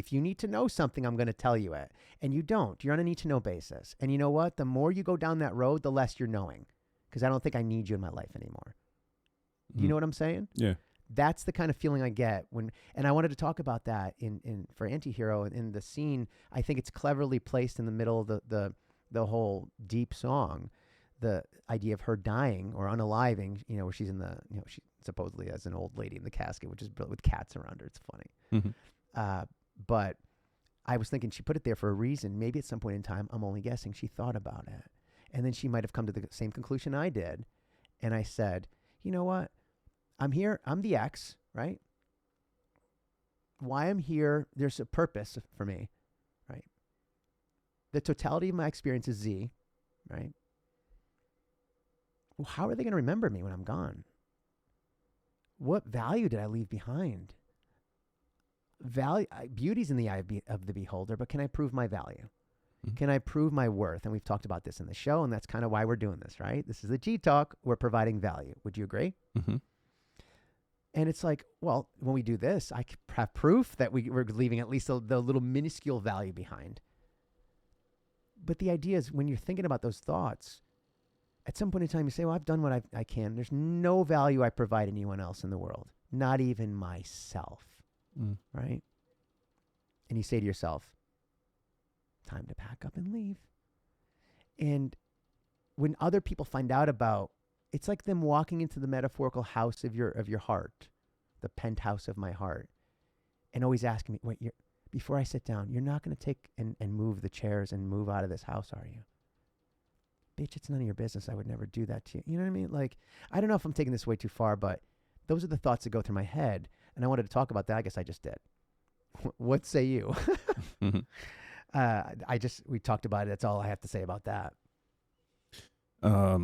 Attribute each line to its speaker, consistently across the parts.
Speaker 1: if you need to know something, I'm going to tell you it. And you don't. You're on a need to know basis. And you know what? The more you go down that road, the less you're knowing. Because I don't think I need you in my life anymore. Do you know what I'm saying?
Speaker 2: Yeah.
Speaker 1: That's the kind of feeling I get when, and I wanted to talk about that for Antihero in the scene. I think it's cleverly placed in the middle of the whole deep song, the idea of her dying or unaliving, where she's in she supposedly as an old lady in the casket, which is with cats around her. It's funny.
Speaker 2: Mm-hmm.
Speaker 1: But I was thinking she put it there for a reason. Maybe at some point in time, I'm only guessing, she thought about it. And then she might have come to the same conclusion I did. And I said, you know what? I'm here. I'm the X, right? Why I'm here, there's a purpose for me, right? The totality of my experience is Z, right? Well, how are they going to remember me when I'm gone? What value did I leave behind? Beauty's in the eye of the beholder, but can I prove my value? Mm-hmm. Can I prove my worth? And we've talked about this in the show, and that's kind of why we're doing this, right? This is the G-Talk. We're providing value. Would you agree?
Speaker 2: Mm-hmm.
Speaker 1: And it's like, well, when we do this, I have proof that we're leaving at least the little minuscule value behind. But the idea is when you're thinking about those thoughts, at some point in time, you say, well, I've done what I can. There's no value I provide anyone else in the world, not even myself, right? And you say to yourself, time to pack up and leave. And when other people find out about, it's like them walking into the metaphorical house of your heart, the penthouse of my heart, and always asking me, wait, before I sit down, you're not going to take and move the chairs and move out of this house, are you? Bitch, it's none of your business. I would never do that to you. You know what I mean? Like, I don't know if I'm taking this way too far, but those are the thoughts that go through my head. And I wanted to talk about that. I guess I just did. What say you? We talked about it. That's all I have to say about that. I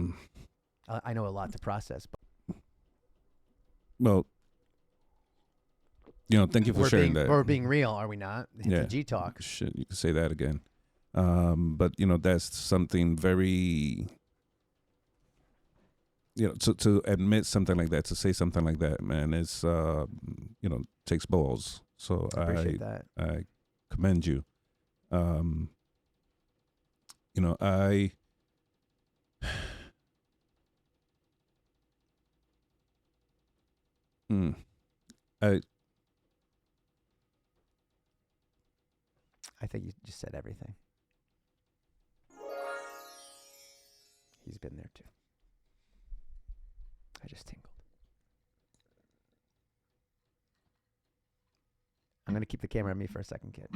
Speaker 1: know a lot to process. But
Speaker 2: well, thank you for sharing that.
Speaker 1: We're being real, are we not? It's
Speaker 2: yeah.
Speaker 1: a G-Talk.
Speaker 2: Shit, you can say that again. But that's something very, to admit something like that, to say something like that, man, is, takes balls. So
Speaker 1: I appreciate that.
Speaker 2: I commend you. I
Speaker 1: think you just said everything. He's been there too. I just tingled. I'm going to keep the camera on me for a second, kid.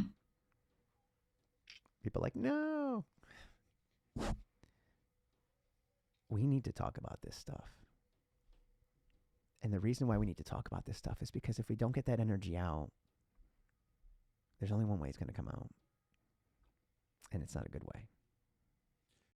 Speaker 1: People are like, no. We need to talk about this stuff. And the reason why we need to talk about this stuff is because if we don't get that energy out, there's only one way it's going to come out. And it's not a good way.